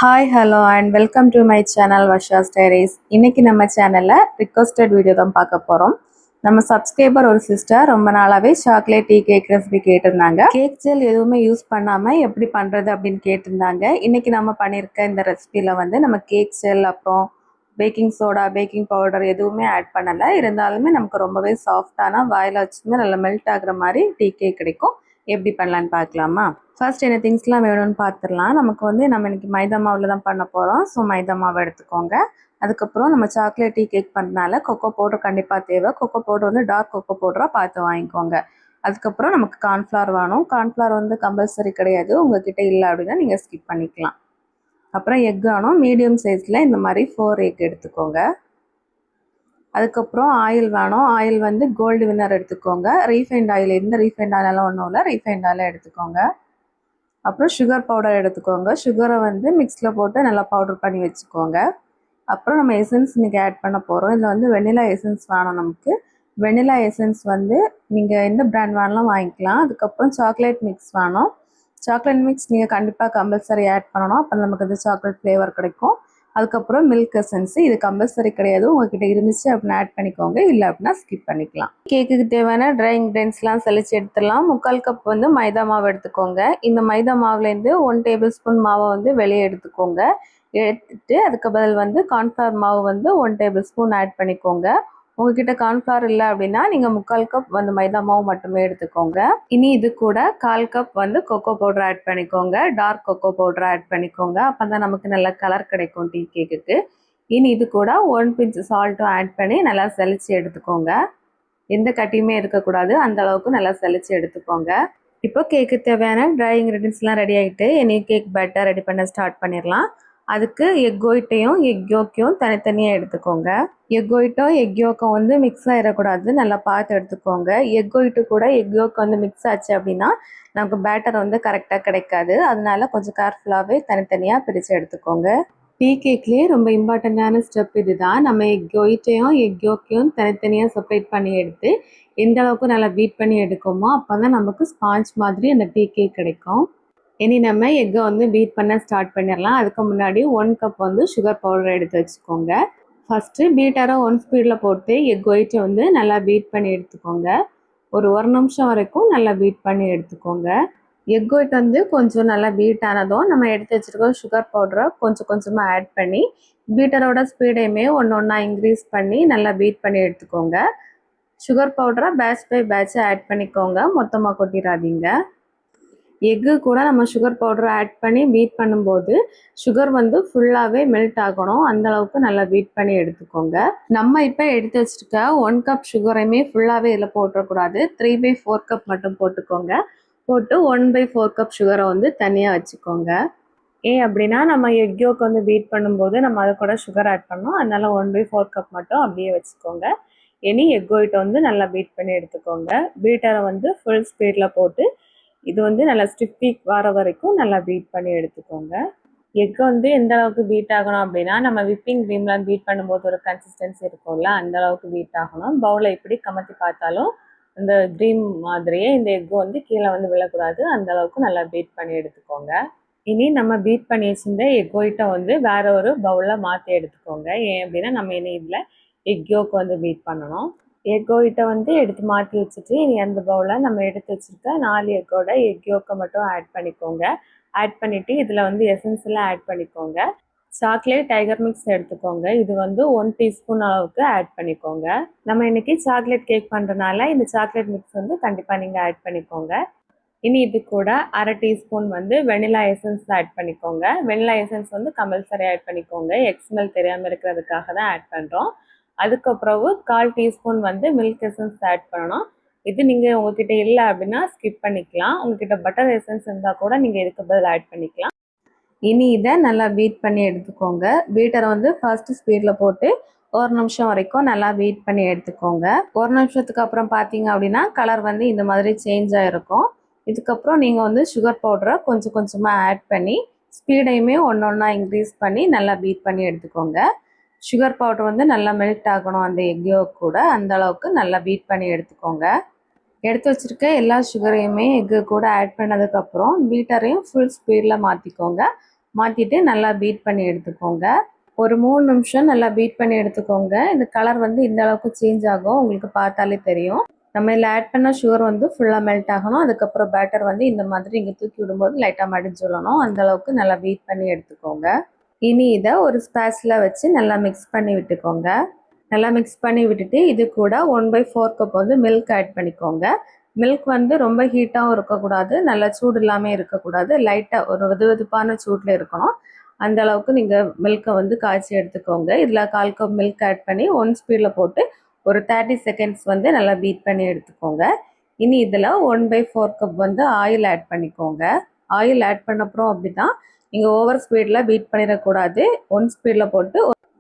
Hi hello and welcome to my channel Varsha's diaries. இன்னைக்கு நம்ம சேனலில் ரிக்வஸ்டட் வீடியோ தான் பார்க்க போகிறோம். நம்ம சப்ஸ்கிரைபர் ஒரு சிஸ்டர் ரொம்ப நாளாகவே சாக்லேட் டீ கேக் ரெசிபி கேட்டிருந்தாங்க. கேக் ஜெல் எதுவுமே யூஸ் பண்ணாமல் எப்படி பண்ணுறது அப்படின்னு கேட்டிருந்தாங்க. இன்னைக்கு நம்ம பண்ணியிருக்க இந்த ரெசிபியில் வந்து நம்ம கேக் ஜெல் அப்புறம் பேக்கிங் சோடா பேக்கிங் பவுடர் எதுவுமே ஆட் பண்ணலை. இருந்தாலுமே நமக்கு ரொம்பவே சாஃப்டான வாயில் வச்சுமே நல்லா மெல்ட் ஆகுற மாதிரி டீ கேக் கிடைக்கும். எப்படி பண்ணலான்னு பார்க்கலாமா? ஃபர்ஸ்ட் என்ன திங்ஸ்லாம் வேணும்னு பார்த்துடலாம். நமக்கு வந்து நம்ம இன்றைக்கி மைதா மாவில் தான் பண்ண போகிறோம். ஸோ மைதா மாவு எடுத்துக்கோங்க. அதுக்கப்புறம் நம்ம சாக்லேட் டீ கேக் பண்ணுறதுனால கொக்கோ பவுடர் கண்டிப்பாக தேவை. கொக்கோ பவுடர் வந்து டார்க் கொக்கோ பவுடராக பார்த்து வாங்கிக்கோங்க. அதுக்கப்புறம் நமக்கு கார்ன்ஃப்ளவர் வேணும். கார்ன்ஃப்ளவர் வந்து கம்பல்சரி கிடையாது, உங்கள்கிட்ட இல்லை அப்படின்னா நீங்கள் ஸ்கிப் பண்ணிக்கலாம். அப்புறம் எக் வேணும். மீடியம் சைஸில் இந்த மாதிரி 4 எக் எடுத்துக்கோங்க. அதுக்கப்புறம் ஆயில் வேணும். ஆயில் வந்து கோல்டு வின்னர் எடுத்துக்கோங்க. ரீஃபைண்ட் ஆயில், எந்த ரீஃபைண்ட் ஆயிலெல்லாம் ஒன்றும் இல்லை, ரீஃபைண்ட் ஆயில் எடுத்துக்கோங்க. அப்புறம் சுகர் பவுடர் எடுத்துக்கோங்க. சுகரை வந்து மிக்ஸில் போட்டு நல்லா பவுடர் பண்ணி வச்சுக்கோங்க. அப்புறம் நம்ம எசன்ஸ் இன்றைக்கி ஆட் பண்ண போகிறோம். இதில் வந்து வெனிலா எசன்ஸ் வேணும் நமக்கு. வெனிலா எசன்ஸ் வந்து நீங்கள் எந்த பிராண்ட் வேணாலும் வாங்கிக்கலாம். அதுக்கப்புறம் சாக்லேட் மிக்ஸ் வேணும். சாக்லேட் மிக்ஸ் நீங்கள் கண்டிப்பாக கம்பல்சரி ஆட் பண்ணணும். அப்போ நமக்கு அது சாக்லேட் ஃப்ளேவர் கிடைக்கும். அதுக்கப்புறம் மில்க் எசன்ஸு, இது கம்பல்சரி கிடையாது, உங்கள்கிட்ட இருந்துச்சு அப்படின்னா ஆட் பண்ணிக்கோங்க, இல்லை அப்படின்னா ஸ்கிப் பண்ணிக்கலாம். கேக்குக்கு தேவையான ட்ரை இன்க்ரீடியன்ஸ்லாம் செலிச்சு எடுத்துடலாம். 3/4 கப் வந்து மைதா மாவு எடுத்துக்கோங்க. இந்த மைதா மாவுலேருந்து 1 டேபிள் ஸ்பூன் மாவை வந்து வெளியே எடுத்துக்கோங்க. எடுத்துட்டு அதுக்கு பதில் வந்து கார்ன்ஃப்ளவர் மாவு வந்து 1 டேபிள் ஸ்பூன் ஆட் பண்ணிக்கோங்க. உங்ககிட்ட கார்ன்ஃப்ளவர் இல்லை அப்படின்னா நீங்கள் 3/4 கப் வந்து மைதா மாவு மட்டுமே எடுத்துக்கோங்க. இனி இது கூட 1/4 கப் வந்து கொக்கோ பவுடர் ஆட் பண்ணிக்கோங்க. டார்க் கொக்கோ பவுடர் ஆட் பண்ணிக்கோங்க. அப்போ தான் நமக்கு நல்ல கலர் கிடைக்கும் டீ கேக்குக்கு. இனி இது கூட 1 பிஞ்ச் சால்ட்டும் ஆட் பண்ணி நல்லா செலிச்சு எடுத்துக்கோங்க. எந்த கட்டியுமே இருக்கக்கூடாது, அந்த அளவுக்கு நல்லா செலிச்சு எடுத்துக்கோங்க. இப்போ கேக்கு தேவையான ட்ரை இன்க்ரீடியன்ஸ்லாம் ரெடி ஆகிட்டு இனி கேக் பேட்டர் ரெடி பண்ண ஸ்டார்ட் பண்ணிடலாம். அதுக்கு எக் ஒயிட்டையும் எக் யோக்கையும் தனித்தனியாக எடுத்துக்கோங்க. எக் ஒயிட்டும் எக் யோக்கம் வந்து மிக்ஸ் ஆகிடக்கூடாது, நல்லா பார்த்து எடுத்துக்கோங்க. எக் ஒயிட்டு கூட எக் யோக் வந்து மிக்ஸ் ஆச்சு அப்படின்னா நமக்கு பேட்டர் வந்து கரெக்டாக கிடைக்காது. அதனால கொஞ்சம் கேர்ஃபுல்லாகவே தனித்தனியாக பிரித்து எடுத்துக்கோங்க. டீ கேக்லேயே ரொம்ப இம்பார்ட்டண்ட்டான ஸ்டெப் இது தான். நம்ம எக் ஒயிட்டையும் எக் யோக்கையும் தனித்தனியாக செப்பரேட் பண்ணி எடுத்து எந்த அளவுக்கு நல்லா பீட் பண்ணி எடுக்கோமோ அப்போ தான் நமக்கு ஸ்பாஞ்ச் மாதிரி அந்த டீ கேக் கிடைக்கும். இனி நம்ம எக்கை வந்து பீட் பண்ண ஸ்டார்ட் பண்ணிடலாம். அதுக்கு முன்னாடி 1 கப் வந்து சுகர் பவுடர் எடுத்து வச்சுக்கோங்க. ஃபஸ்ட்டு பீட்டரை 1 ஸ்பீடில் போட்டு எக் ஒயிட்டை வந்து நல்லா பீட் பண்ணி எடுத்துக்கோங்க. ஒரு 1 நிமிஷம் வரைக்கும் நல்லா பீட் பண்ணி எடுத்துக்கோங்க. எக் ஒயிட் வந்து கொஞ்சம் நல்லா பீட் ஆனதும் நம்ம எடுத்து வச்சுருக்கோம் சுகர் பவுடரை கொஞ்சம் கொஞ்சமாக ஆட் பண்ணி பீட்டரோட ஸ்பீடையுமே ஒன்றா இன்க்ரீஸ் பண்ணி நல்லா பீட் பண்ணி எடுத்துக்கோங்க. சுகர் பவுடரை பேட்ச் பை பேட்ச் ஆட் பண்ணிக்கோங்க, மொத்தமாக கொட்டிடாதீங்க. எக்கு கூட நம்ம சுகர் பவுடர் ஆட் பண்ணி பீட் பண்ணும்போது சுகர் வந்து ஃபுல்லாகவே மெல்ட் ஆகணும், அந்தளவுக்கு நல்லா பீட் பண்ணி எடுத்துக்கோங்க. நம்ம இப்போ எடுத்து வச்சுருக்க 1 கப் சுகரையுமே ஃபுல்லாகவே இதில் போட்டுறக்கூடாது. 3/4 கப் மட்டும் போட்டுக்கோங்க. போட்டு 1/4 கப் சுகரை வந்து தனியாக வச்சுக்கோங்க. ஏன் அப்படின்னா நம்ம எக் யோக் வந்து பீட் பண்ணும்போது நம்ம அதை கூட சுகர் ஆட் பண்ணோம், அதனால 1/4 கப் மட்டும் அப்படியே வச்சுக்கோங்க. இனி எக் ஒயிட்டை வந்து நல்லா பீட் பண்ணி எடுத்துக்கோங்க. பீட்டரை வந்து ஃபுல் ஸ்பீடில் போட்டு இது வந்து நல்லா ஸ்டிஃபிக் வர வரைக்கும் நல்லா பீட் பண்ணி எடுத்துக்கோங்க. எக் வந்து எந்த அளவுக்கு பீட் ஆகணும் அப்படின்னா நம்ம விப்பிங் க்ரீம்லாம் பீட் பண்ணும்போது ஒரு கன்சிஸ்டன்சி இருக்கும்ல, அந்த அளவுக்கு பீட் ஆகணும். பவுலை எப்படி கமத்தி பார்த்தாலும் அந்த க்ரீம் மாதிரியே இந்த எக் வந்து கீழே வந்து விழக்கூடாது, அந்த அளவுக்கு நல்லா பீட் பண்ணி எடுத்துக்கோங்க. இனி நம்ம பீட் பண்ணி வச்சிருந்த எக் ஒயிட்டை வந்து வேற ஒரு பவுலில் மாற்றி எடுத்துக்கோங்க. ஏன் அப்படின்னா நம்ம இனி இதில் எக் யோக் வந்து பீட் பண்ணணும். எக் ஒயிட்டை வந்து எடுத்து மாற்றி வச்சுட்டு இனி அந்த பவுலில் நம்ம எடுத்து வச்சுருக்க 4 எக்கோட எக் யோக்கை மட்டும் ஆட் பண்ணிக்கோங்க. ஆட் பண்ணிவிட்டு இதில் வந்து எசன்ஸ்லாம் ஆட் பண்ணிக்கோங்க. சாக்லேட் டைகர் மிக்ஸ் எடுத்துக்கோங்க. இது வந்து 1 டீஸ்பூன் அளவுக்கு ஆட் பண்ணிக்கோங்க. நம்ம இன்றைக்கி சாக்லேட் கேக் பண்ணுறதுனால இந்த சாக்லேட் மிக்ஸ் வந்து கண்டிப்பாக நீங்கள் ஆட் பண்ணிக்கோங்க. இனி இது கூட 1/2 டீஸ்பூன் வந்து வெனிலா எசன்ஸ் ஆட் பண்ணிக்கோங்க. வெனிலா எசன்ஸ் வந்து கம்பல்சரி ஆட் பண்ணிக்கோங்க, எக் ஸ்மெல் தெரியாமல் இருக்கிறதுக்காக தான் ஆட் பண்ணுறோம். அதுக்கப்புறம் 1/4 டீஸ்பூன் வந்து மில்க் எசன்ஸ் ஆட் பண்ணணும். இது நீங்கள் உங்ககிட்ட இல்லை அப்படின்னா ஸ்கிப் பண்ணிக்கலாம். உங்ககிட்ட பட்டர் எசன்ஸ் இருந்தால் கூட நீங்கள் இதுக்கு பதில் ஆட் பண்ணிக்கலாம். இனி இதை நல்லா பீட் பண்ணி எடுத்துக்கோங்க. பீட்டரை வந்து ஃபர்ஸ்ட் ஸ்பீடில் போட்டு 1 நிமிஷம் வரைக்கும் நல்லா பீட் பண்ணி எடுத்துக்கோங்க. 1 நிமிஷத்துக்கு அப்புறம் பார்த்தீங்க அப்படின்னா கலர் வந்து இந்த மாதிரி சேஞ்ச் ஆகிருக்கும். இதுக்கப்புறம் நீங்கள் வந்து சுகர் பவுடரை கொஞ்சம் கொஞ்சமாக ஆட் பண்ணி ஸ்பீடையுமே ஒன்றா இன்க்ரீஸ் பண்ணி நல்லா பீட் பண்ணி எடுத்துக்கோங்க. சுகர் பவுடர் வந்து நல்லா மெல்ட் ஆகணும் அந்த எக் யோக் கூட, அந்த அளவுக்கு நல்லா பீட் பண்ணி எடுத்துக்கோங்க. எடுத்து வச்சுருக்க எல்லா சுகரையுமே எக்கு கூட ஆட் பண்ணதுக்கப்புறம் பீட்டரையும் ஃபுல் ஸ்பீடில் மாற்றிக்கோங்க. மாற்றிட்டு நல்லா பீட் பண்ணி எடுத்துக்கோங்க. ஒரு 3 நிமிஷம் நல்லா பீட் பண்ணி எடுத்துக்கோங்க. இந்த கலர் வந்து இந்த அளவுக்கு சேஞ்ச் ஆகும், உங்களுக்கு பார்த்தாலே தெரியும். நம்ம இதில் ஆட் பண்ண சுகர் வந்து ஃபுல்லாக மெல்ட் ஆகணும். அதுக்கப்புறம் பேட்டர் வந்து இந்த மாதிரி நீங்கள் தூக்கி விடும்போது லைட்டாக மடிஞ்சு விடணும். அந்த அளவுக்கு நல்லா பீட் பண்ணி எடுத்துக்கோங்க. இனி இதை ஒரு ஸ்பேட்ல வச்சு நல்லா மிக்ஸ் பண்ணி விட்டுக்கோங்க. நல்லா மிக்ஸ் பண்ணி விட்டுட்டு இது கூட 1/4 கப் வந்து மில்க் ஆட் பண்ணிக்கோங்க. மில்க் வந்து ரொம்ப ஹீட்டாகவும் இருக்கக்கூடாது, நல்லா சூடு இல்லாமல் இருக்கக்கூடாது, லைட்டாக ஒரு வெதுவெதுப்பான சூட்டில் இருக்கணும். அந்த அளவுக்கு நீங்கள் மில்கை வந்து காய்ச்சி எடுத்துக்கோங்க. இதில் 1/4 கப் மில்க் ஆட் பண்ணி 1 ஸ்பீடில் போட்டு ஒரு 30 செகண்ட்ஸ் வந்து நல்லா பீட் பண்ணி எடுத்துக்கோங்க. இனி இதில் 1/4 கப் வந்து ஆயில் ஆட் பண்ணிக்கோங்க. ஆயில் ஆட் பண்ணப்புறம் அப்படி தான் நீங்கள் ஓவர் ஸ்பீடில் பீட் பண்ணிடக்கூடாது. 1 ஸ்பீடில் போட்டு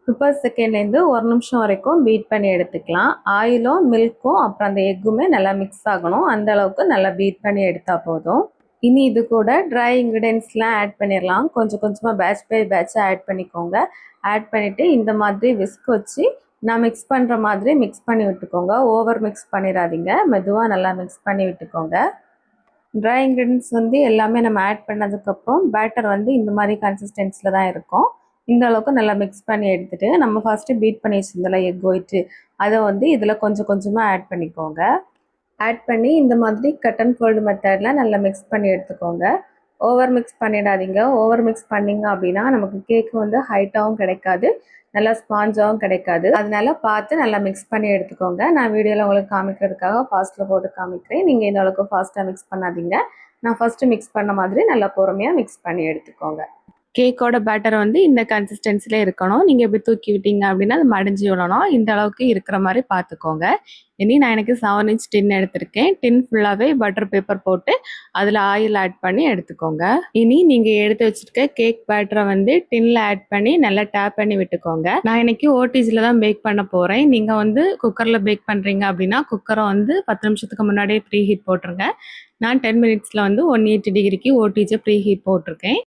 30 செகண்ட்லேருந்து 1 நிமிஷம் வரைக்கும் பீட் பண்ணி எடுத்துக்கலாம். ஆயிலும் மில்க்கும் அப்புறம் அந்த எக்குமே நல்லா மிக்ஸ் ஆகணும். அந்த அளவுக்கு நல்லா பீட் பண்ணி எடுத்தால் போதும். இனி இது கூட ட்ரை இன்க்ரீடியன்ஸ்லாம் ஆட் பண்ணிடலாம். கொஞ்சம் கொஞ்சமாக பேட்ச் பை பேட்சாக ஆட் பண்ணிக்கோங்க. ஆட் பண்ணிவிட்டு இந்த மாதிரி விஸ்க் வச்சு நான் மிக்ஸ் பண்ணுற மாதிரி மிக்ஸ் பண்ணி விட்டுக்கோங்க. ஓவர் மிக்ஸ் பண்ணிடாதீங்க, மெதுவாக நல்லா மிக்ஸ் பண்ணி விட்டுக்கோங்க. ட்ரை இன்க்ரீடியன்ஸ் வந்து எல்லாமே நம்ம ஆட் பண்ணதுக்கப்புறம் பேட்டர் வந்து இந்த மாதிரி கன்சிஸ்டன்சியில் தான் இருக்கும். இந்த அளவுக்கு நல்லா மிக்ஸ் பண்ணி எடுத்துகிட்டு நம்ம ஃபஸ்ட்டு பீட் பண்ணி வச்சுருந்தோம்ல எக் ஒயிட்டு, அதை வந்து இதில் கொஞ்சம் கொஞ்சமாக ஆட் பண்ணிக்கோங்க. ஆட் பண்ணி இந்த மாதிரி கட் அண்ட் ஃபோல்டு மெத்தடில் நல்லா மிக்ஸ் பண்ணி எடுத்துக்கோங்க. ஓவர் மிக்ஸ் பண்ணிடாதீங்க. ஓவர் மிக்ஸ் பண்ணிங்க அப்படின்னா நமக்கு கேக்கு வந்து ஹைட்டாகவும் கிடைக்காது, நல்லா ஸ்பாஞ்சாகவும் கிடைக்காது. அதனால பார்த்து நல்லா மிக்ஸ் பண்ணி எடுத்துக்கோங்க. நான் வீடியோவில் உங்களுக்கு காமிக்கிறதுக்காக ஃபாஸ்ட்டில் போட்டு காமிக்கிறேன். நீங்கள் இந்த அளவுக்கு ஃபாஸ்ட்டாக மிக்ஸ் பண்ணாதீங்க. நான் ஃபஸ்ட்டு மிக்ஸ் பண்ண மாதிரி நல்லா பொறுமையாக மிக்ஸ் பண்ணி எடுத்துக்கோங்க. கேக்கோட பேட்டர் வந்து இந்த கன்சிஸ்டன்சியில் இருக்கணும். நீங்கள் இப்படி தூக்கி விட்டீங்க அப்படின்னா அது மடிஞ்சு விடணும். இந்த அளவுக்கு இருக்கிற மாதிரி பார்த்துக்கோங்க. இனி நான் எனக்கு 7 இன்ச் டின் எடுத்திருக்கேன். டின் ஃபுல்லாகவே பட்டர் பேப்பர் போட்டு அதில் ஆயில் ஆட் பண்ணி எடுத்துக்கோங்க. இனி நீங்கள் எடுத்து வச்சுருக்க கேக் பேட்டரை வந்து டின்னில் ஆட் பண்ணி நல்லா டேப் பண்ணி விட்டுக்கோங்க. நான் இன்னைக்கு ஓடிஜியில் தான் பேக் பண்ண போகிறேன். நீங்கள் வந்து குக்கரில் பேக் பண்ணுறீங்க அப்படின்னா குக்கரை வந்து 10 நிமிஷத்துக்கு முன்னாடியே ப்ரீ ஹீட் போட்டுருங்க. நான் 10 மினிட்ஸில் வந்து 180 டிகிரிக்கு ஓடிஜை ப்ரீ ஹீட் போட்டிருக்கேன்.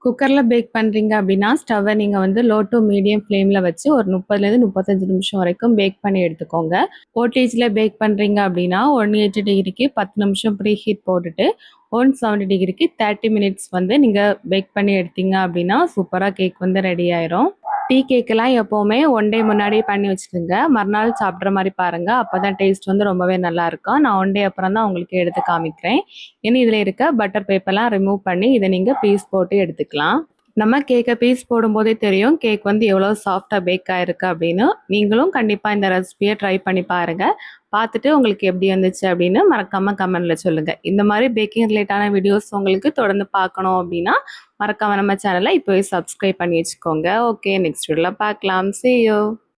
குக்கரில் பேக் பண்ணுறீங்க அப்படின்னா ஸ்டவ்வை நீங்கள் வந்து லோ டு மீடியம் ஃப்ளேமில் வச்சு ஒரு 30லேருந்து 35 நிமிஷம் வரைக்கும் பேக் பண்ணி எடுத்துக்கோங்க. ஓடிஜியில் பேக் பண்ணுறீங்க அப்படின்னா 180 டிகிரிக்கு 10 நிமிஷம் ப்ரீ ஹீட் போட்டுட்டு 170 டிகிரிக்கு 30 மினிட்ஸ் வந்து நீங்கள் பேக் பண்ணி எடுத்தீங்க அப்படின்னா சூப்பராக கேக் வந்து ரெடி ஆயிரும். டீ கேக்கெல்லாம் எப்போவுமே 1 டே முன்னாடியே பண்ணி வச்சுருங்க. மறுநாள் சாப்பிட்ற மாதிரி பாருங்கள், அப்போ தான் டேஸ்ட் வந்து ரொம்பவே நல்லாயிருக்கும். நான் 1 டே அப்புறம் தான் உங்களுக்கு எடுத்து காமிக்கிறேன். இனி இதில் இருக்க பட்டர் பேப்பர்லாம் ரிமூவ் பண்ணி இதை நீங்கள் பீஸ் போட்டு எடுத்துக்கலாம். நம்ம கேக்கை பீஸ் போடும்போதே தெரியும் கேக் வந்து எவ்வளோ சாஃப்டாக பேக் ஆகிருக்கு அப்படின்னு. நீங்களும் கண்டிப்பாக இந்த ரெசிபியை ட்ரை பண்ணி பாருங்கள். பார்த்துட்டு உங்களுக்கு எப்படி வந்துச்சு அப்படின்னு மறக்காமல் கமெண்டில் சொல்லுங்கள். இந்த மாதிரி பேக்கிங் ரிலேட்டான வீடியோஸ் உங்களுக்கு தொடர்ந்து பார்க்கணும் அப்படின்னா மறக்காமல் நம்ம சேனலை இப்போவே சப்ஸ்கிரைப் பண்ணி வச்சுக்கோங்க. ஓகே, நெக்ஸ்ட் வீடியோவில் பார்க்கலாம். See you.